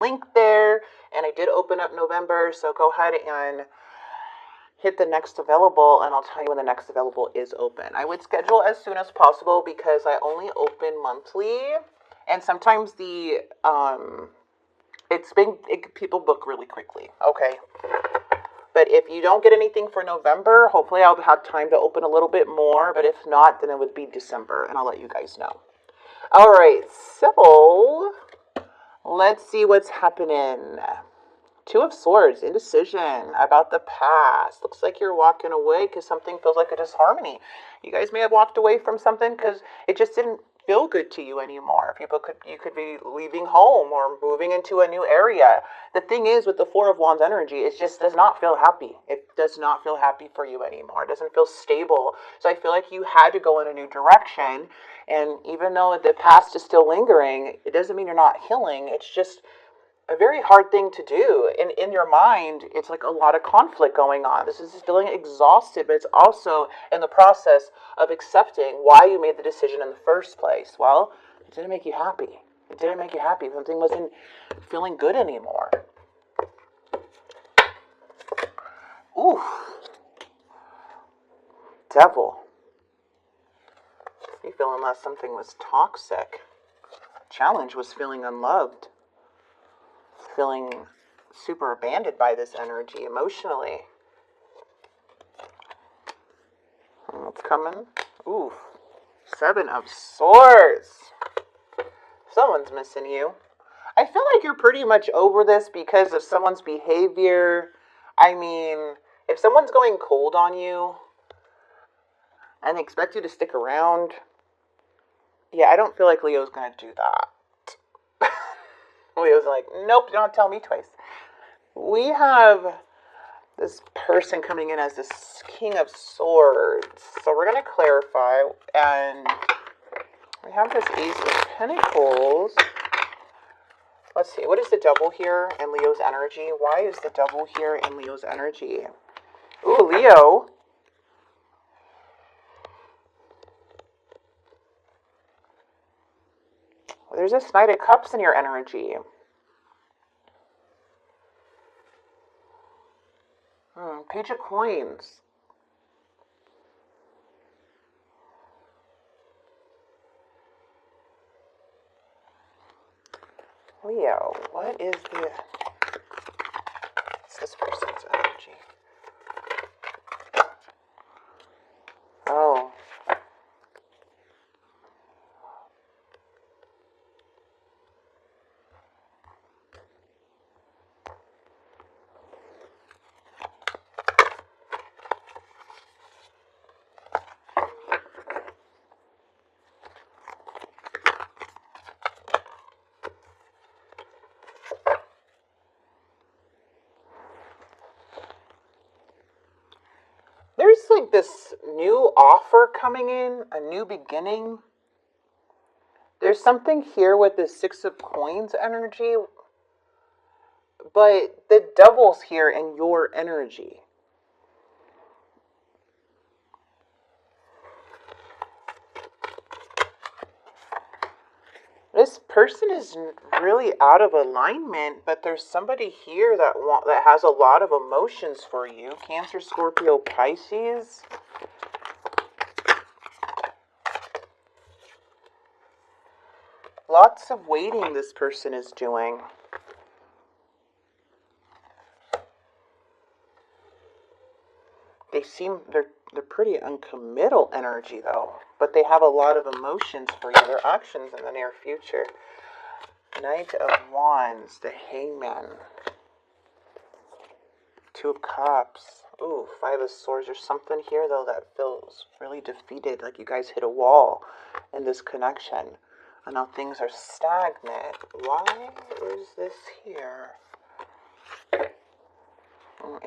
link there, and I did open up November, so go ahead and hit the next available, and I'll tell you when the next available is open. I would schedule as soon as possible because I only open monthly, and sometimes people book really quickly. Okay. But if you don't get anything for November, hopefully I'll have time to open a little bit more. But if not, then it would be December, and I'll let you guys know. All right, so let's see what's happening. Two of Swords, indecision about the past. Looks like you're walking away because something feels like a disharmony. You guys may have walked away from something because it just didn't feel good to you anymore. You could be leaving home or moving into a new area. The thing is with the Four of Wands energy, it just does not feel happy. It does not feel happy for you anymore. It doesn't feel stable. So I feel like you had to go in a new direction. And even though the past is still lingering, it doesn't mean you're not healing. It's just a very hard thing to do. And in your mind, it's like a lot of conflict going on. This is feeling exhausted, but it's also in the process of accepting why you made the decision in the first place. Well, it didn't make you happy. It didn't make you happy. Something wasn't feeling good anymore. Ooh. Devil. You feel unless something was toxic. Challenge was feeling unloved. Feeling super abandoned by this energy emotionally. What's coming? Ooh, Seven of Swords. Someone's missing you. I feel like you're pretty much over this because of someone's behavior. I mean, if someone's going cold on you and they expect you to stick around, yeah, I don't feel like Leo's going to do that. Leo's like, nope, don't tell me twice. We have this person coming in as this King of Swords. So we're going to clarify. And we have this Ace of Pentacles. Let's see. What is the Devil here in Leo's energy? Why is the Devil here in Leo's energy? Ooh, Leo. There's this Knight of Cups in your energy. Page of Coins. Leo, what is this person's energy? Oh. There's like this new offer coming in, a new beginning. There's something here with the Six of Coins energy, but the Devil's here in your energy. This person is really out of alignment, but there's somebody here that has a lot of emotions for you. Cancer, Scorpio, Pisces. Lots of waiting this person is doing. They're pretty uncommittal energy though, but they have a lot of emotions for you. Their actions in the near future. Knight of Wands, the Hangman. Two of Cups. Ooh, Five of Swords. There's something here though that feels really defeated, like you guys hit a wall in this connection. And now things are stagnant. Why is this here?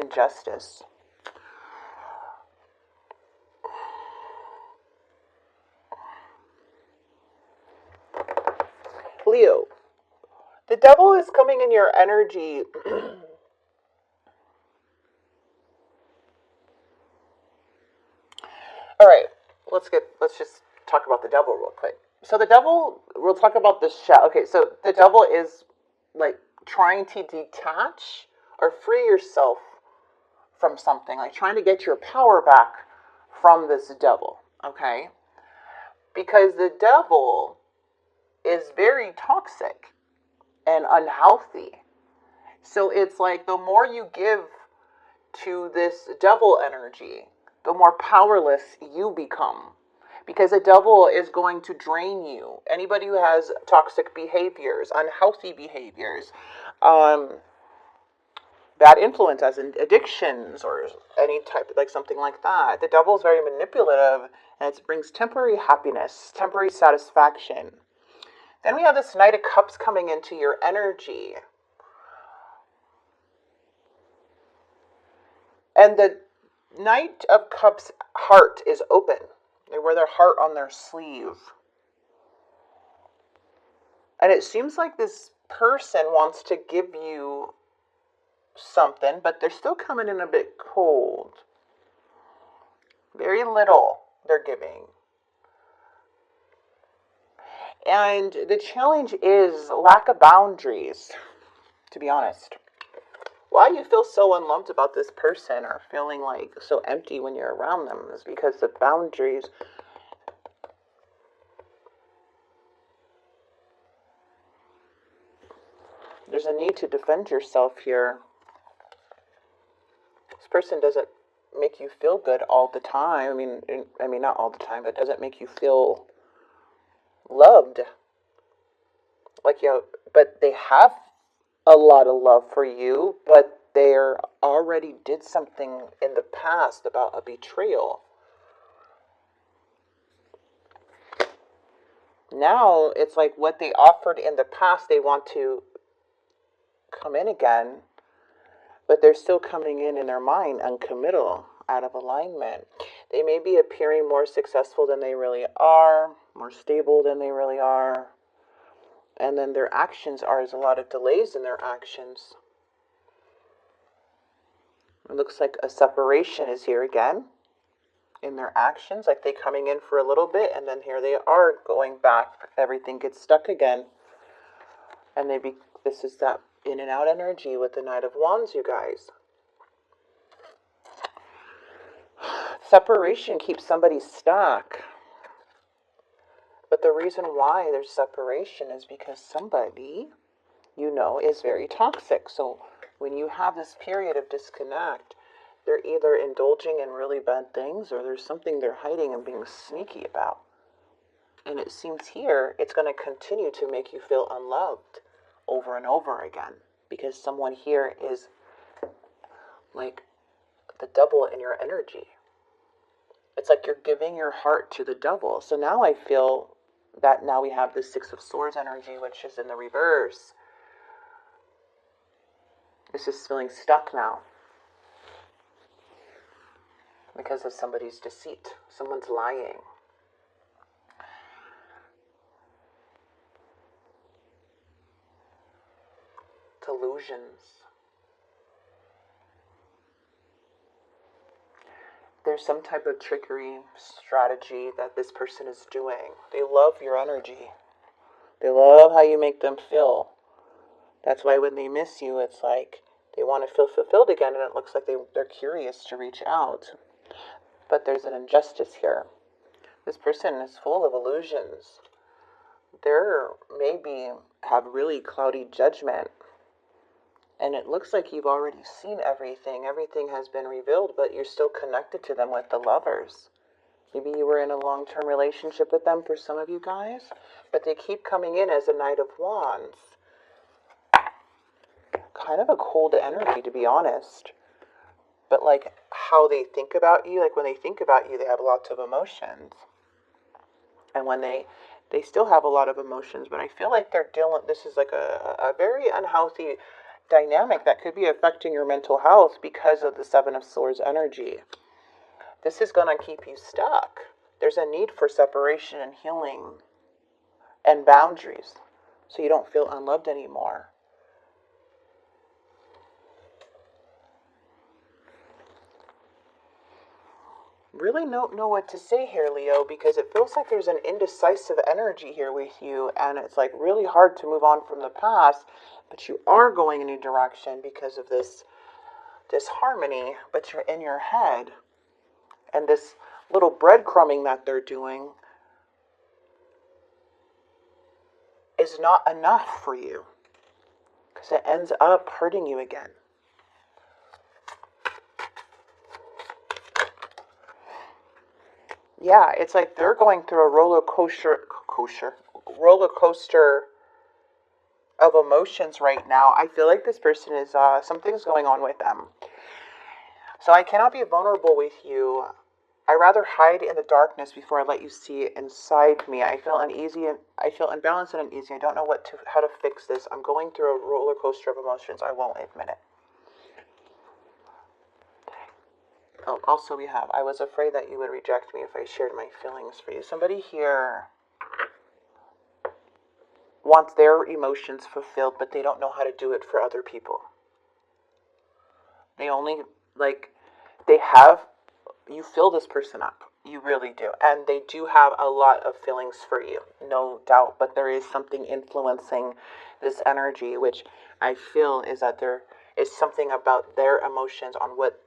Injustice. Leo, the Devil is coming in your energy. All right, let's just talk about the Devil real quick. So the Devil, we'll talk about the shell. Okay, so the Devil is like trying to detach or free yourself from something, like trying to get your power back from this devil, okay? Because the devil is very toxic and unhealthy. So it's like the more you give to this devil energy, the more powerless you become. Because the devil is going to drain you. Anybody who has toxic behaviors, unhealthy behaviors, bad influence as in addictions or any type, like something like that. The devil is very manipulative, and it brings temporary happiness, temporary satisfaction. Then we have this Knight of Cups coming into your energy. And the Knight of Cups heart is open. They wear their heart on their sleeve. And it seems like this person wants to give you something, but they're still coming in a bit cold. Very little they're giving. And the challenge is lack of boundaries, to be honest. Why you feel so unloved about this person or feeling like so empty when you're around them is because the boundaries. There's a need to defend yourself here. This person doesn't make you feel good all the time. I mean, not all the time, but it doesn't make you feel loved. Like, you know, but they have a lot of love for you, but they already did something in the past about a betrayal. Now it's like what they offered in the past, they want to come in again, but they're still coming in their mind uncommittal, out of alignment. They may be appearing more successful than they really are, more stable than they really are. And then their actions there's a lot of delays in their actions. It looks like a separation is here again in their actions, like they coming in for a little bit and then here they are going back. Everything gets stuck again. And this is that in and out energy with the Knight of Wands, you guys. Separation keeps somebody stuck. But the reason why there's separation is because somebody, you know, is very toxic. So when you have this period of disconnect, they're either indulging in really bad things or there's something they're hiding and being sneaky about. And it seems here it's going to continue to make you feel unloved over and over again. Because someone here is like the devil in your energy. It's like you're giving your heart to the devil. So now I feel that now we have the Six of Swords energy, which is in the reverse. This is feeling stuck now. Because of somebody's deceit. Someone's lying. Delusions. There's some type of trickery strategy that this person is doing. They love your energy. They love how you make them feel. That's why when they miss you, it's like they want to feel fulfilled again, and it looks like they're curious to reach out. But there's an injustice here. This person is full of illusions. They're maybe have really cloudy judgment. And it looks like you've already seen everything. Everything has been revealed, but you're still connected to them with the Lovers. Maybe you were in a long-term relationship with them for some of you guys, but they keep coming in as a Knight of Wands. Kind of a cold energy, to be honest. But like how they think about you, like when they think about you, they have lots of emotions. And when they still have a lot of emotions, but I feel like this is like a very unhealthy dynamic that could be affecting your mental health because of the Seven of Swords energy. This is going to keep you stuck. There's a need for separation and healing and boundaries so you don't feel unloved anymore. really don't know what to say here, Leo, because it feels like there's an indecisive energy here with you, and it's like really hard to move on from the past, but you are going in a direction because of this harmony, but you're in your head, and this little breadcrumbing that they're doing is not enough for you, because it ends up hurting you again. Yeah, it's like they're going through a roller coaster of emotions right now. I feel like this person is, something's going on with them. So I cannot be vulnerable with you. I rather hide in the darkness before I let you see it inside me. I feel uneasy, and I feel unbalanced and uneasy. I don't know how to fix this. I'm going through a roller coaster of emotions. I won't admit it. Oh, also we have, I was afraid that you would reject me if I shared my feelings for you. Somebody here wants their emotions fulfilled, but they don't know how to do it for other people. They only, you fill this person up. You really do. And they do have a lot of feelings for you, no doubt. But there is something influencing this energy, which I feel is that there is something about their emotions on what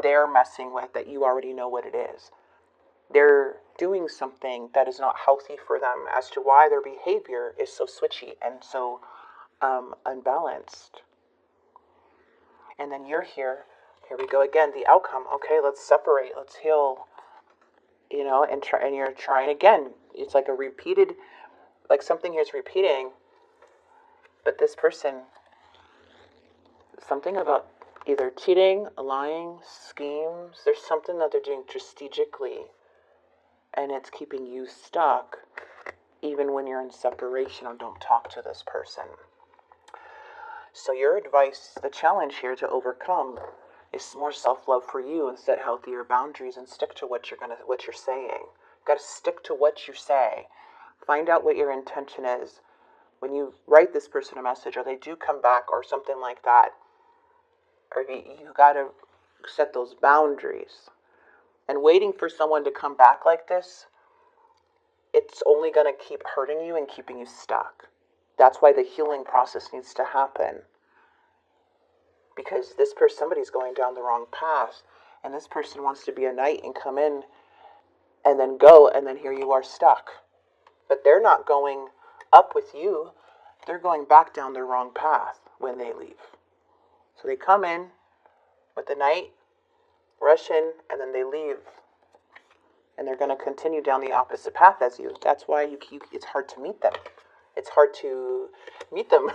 they're messing with that you already know what it is. They're doing something that is not healthy for them as to why their behavior is so switchy and so unbalanced. And then you're here. Here we go again. The outcome. Okay, let's separate. Let's heal. And you're trying again. It's like a repeated, like something here is repeating. But this person, something about either cheating, lying, schemes. There's something that they're doing strategically, and it's keeping you stuck, even when you're in separation or don't talk to this person. So your advice, the challenge here to overcome, is more self-love for you and set healthier boundaries and stick to what you're saying. You've got to stick to what you say. Find out what your intention is. When you write this person a message, or they do come back or something like that, or you got to set those boundaries. And waiting for someone to come back like this, it's only going to keep hurting you and keeping you stuck. That's why the healing process needs to happen. Because somebody's going down the wrong path, and this person wants to be a knight and come in and then go, and then here you are stuck. But they're not going up with you. They're going back down the wrong path when they leave. So they come in with the knight, rush in, and then they leave. And they're going to continue down the opposite path as you. That's why it's hard to meet them. It's hard to meet them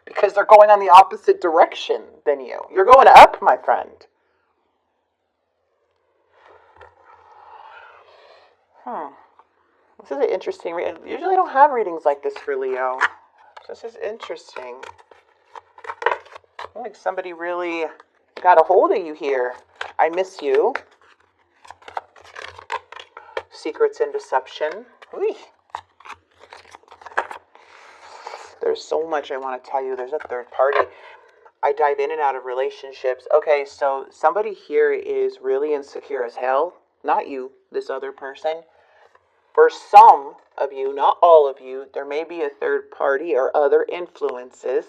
because they're going on the opposite direction than you. You're going up, my friend. This is an interesting reading. Usually I don't have readings like this for Leo. This is interesting. I feel like somebody really got a hold of you here. I miss you. Secrets and deception. Whee. There's so much I want to tell you. There's a third party. I dive in and out of relationships. Okay, so somebody here is really insecure as hell. Not you, this other person. For some of you, not all of you, there may be a third party or other influences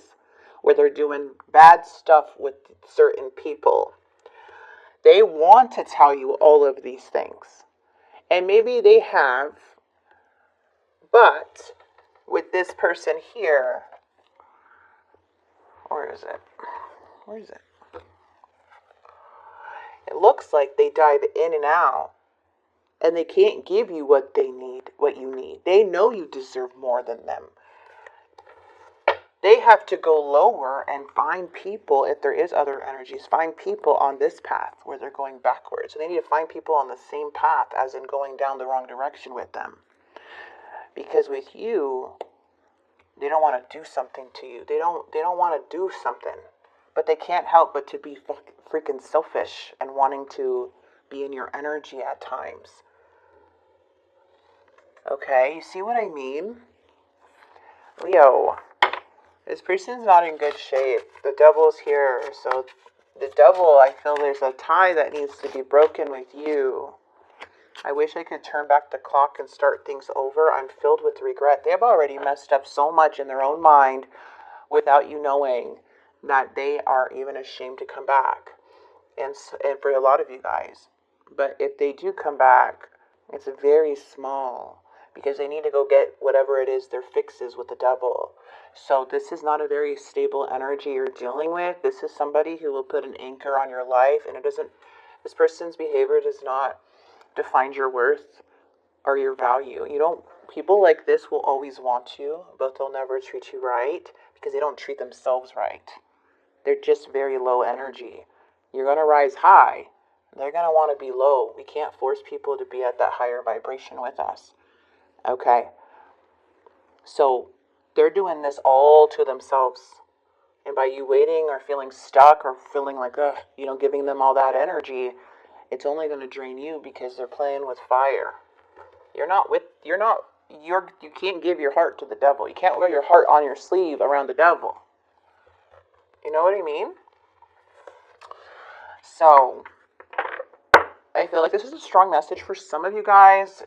where they're doing bad stuff with certain people. They want to tell you all of these things. And maybe they have, but with this person here, where is it? It looks like they dive in and out, and they can't give you what you need. They know you deserve more than them. They have to go lower and find people, if there is other energies, find people on this path where they're going backwards. So they need to find people on the same path as in going down the wrong direction with them. Because with you, they don't want to do something to you. They don't want to do something. But they can't help but to be freaking selfish and wanting to be in your energy at times. Okay, you see what I mean? Leo, this person's not in good shape. The devil's here. So the devil, I feel there's a tie that needs to be broken with you. I wish I could turn back the clock and start things over. I'm filled with regret. They have already messed up so much in their own mind without you knowing that they are even ashamed to come back. And for a lot of you guys. But if they do come back, it's very small because they need to go get whatever it is their fix is with the devil. So this is not a very stable energy you're dealing with. This is somebody who will put an anchor on your life, and this person's behavior does not define your worth or your value. People like this will always want you, but they'll never treat you right because they don't treat themselves right. They're just very low energy. You're going to rise high. They're going to want to be low. We can't force people to be at that higher vibration with us. Okay? So they're doing this all to themselves. And by you waiting or feeling stuck or feeling like, giving them all that energy, it's only going to drain you because they're playing with fire. You can't give your heart to the devil. You can't wear your heart on your sleeve around the devil. You know what I mean? So, I feel like this is a strong message for some of you guys.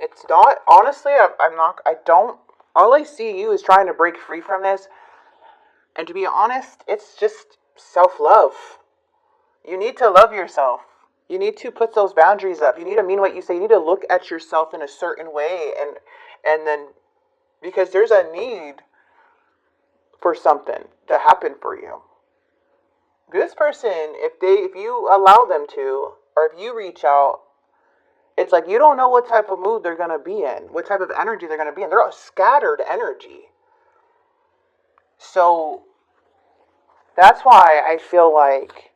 It's not, honestly, all I see you is trying to break free from this. And to be honest, it's just self-love. You need to love yourself. You need to put those boundaries up. You need to mean what you say. You need to look at yourself in a certain way. And then, because there's a need for something to happen for you. This person, if you allow them to, or if you reach out, it's like you don't know what type of mood they're going to be in, what type of energy they're going to be in. They're a scattered energy. So that's why I feel like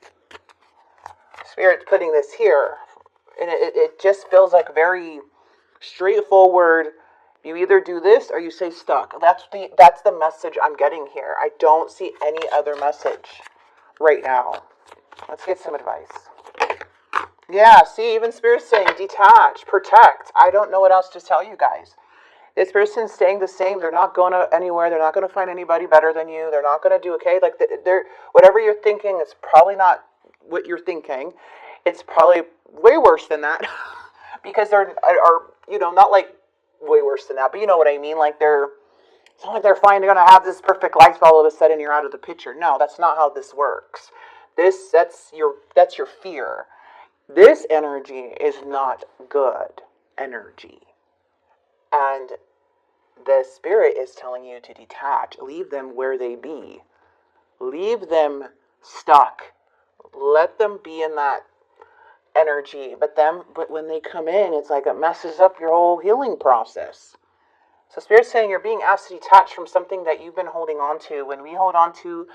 Spirit's putting this here. And it just feels like very straightforward. You either do this or you stay stuck. That's the message I'm getting here. I don't see any other message right now. Let's get some advice. Yeah, see, even Spirit's saying detach, protect. I don't know what else to tell you guys. This person's staying the same. They're not going anywhere. They're not going to find anybody better than you. They're not going to do okay. Like they're whatever you're thinking, it's probably not what you're thinking. It's probably way worse than that. Because they're not like way worse than that, but you know what I mean. Like it's not like they're finally going to have this perfect life all of a sudden you're out of the picture. No, that's not how this works. That's your fear. This energy is not good energy. And the Spirit is telling you to detach. Leave them where they be. Leave them stuck. Let them be in that energy. But when they come in, it's like it messes up your whole healing process. So Spirit's saying you're being asked to detach from something that you've been holding on to. When we hold on too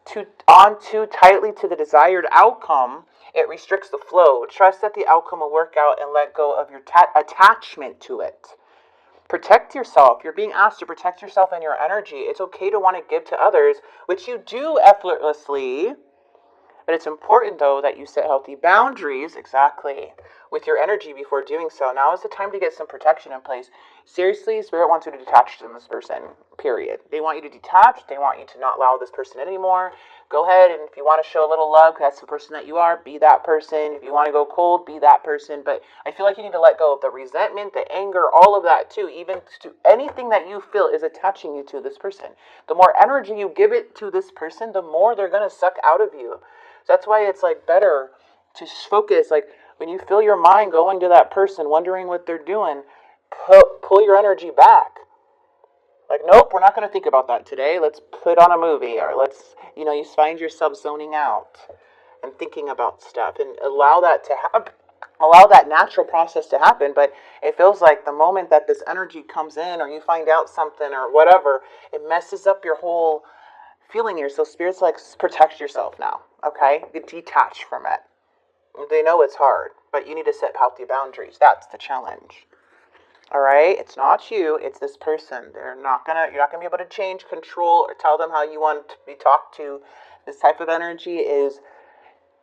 tightly to the desired outcome, it restricts the flow. Trust that the outcome will work out and let go of your attachment to it. Protect yourself. You're being asked to protect yourself and your energy. It's okay to want to give to others, which you do effortlessly. But it's important, though, that you set healthy boundaries, exactly, with your energy before doing so. Now is the time to get some protection in place. Seriously, Spirit wants you to detach from this person, period. They want you to detach. They want you to not allow this person in anymore. Go ahead, and if you want to show a little love, that's the person that you are, be that person. If you want to go cold, be that person. But I feel like you need to let go of the resentment, the anger, all of that, too. Even to anything that you feel is attaching you to this person. The more energy you give it to this person, the more they're going to suck out of you. So that's why it's like better to focus. Like when you feel your mind going to that person, wondering what they're doing, pull your energy back. Like, nope, we're not going to think about that today. Let's put on a movie, or you find yourself zoning out and thinking about stuff, and allow that to happen. Allow that natural process to happen. But it feels like the moment that this energy comes in, or you find out something or whatever, it messes up your whole feeling here. So Spirit's like, protect yourself now, okay? You detach from it. They know it's hard, but you need to set healthy boundaries. That's the challenge. All right? It's not you, it's this person. You're not gonna be able to change, control, or tell them how you want to be talked to. This type of energy is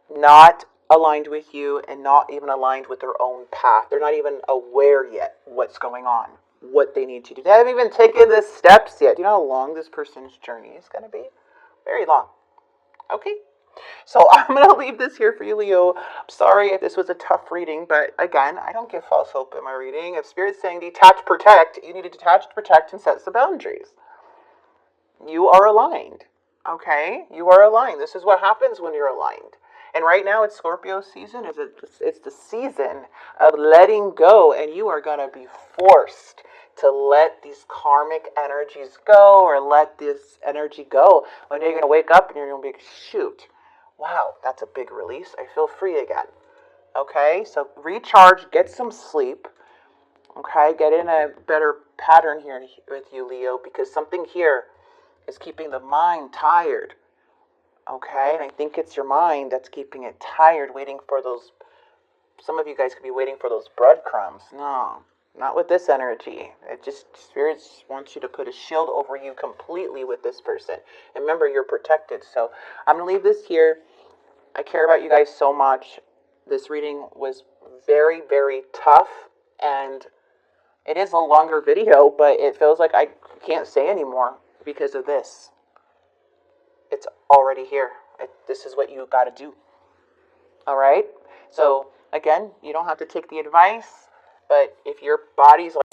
not aligned with you and not even aligned with their own path. They're not even aware yet what's going on, what they need to do. They haven't even taken the steps yet. Do you know how long this person's journey is going to be? Very long. Okay? So I'm going to leave this here for you, Leo. I'm sorry if this was a tough reading, but again, I don't give false hope in my reading. If Spirit's saying detach, protect, you need to detach, protect, and set some boundaries. You are aligned, okay? You are aligned. This is what happens when you're aligned. And right now it's Scorpio season. It's the season of letting go, and you are going to be forced to let these karmic energies go, or let this energy go. One day you're going to wake up and you're going to be, shoot, wow, that's a big release. I feel free again. Okay, so recharge, get some sleep. Okay, get in a better pattern here with you, Leo, because something here is keeping the mind tired. Okay, and I think it's your mind that's keeping it tired, waiting for those. Some of you guys could be waiting for those breadcrumbs. No, not with this energy. It just, spirits wants you to put a shield over you completely with this person. And remember, you're protected. So I'm going to leave this here. I care about you guys so much. This reading was very, very tough. And it is a longer video, but it feels like I can't say anymore because of this. It's already here. This is what you got to do. All right? So, again, you don't have to take the advice, but if your body's like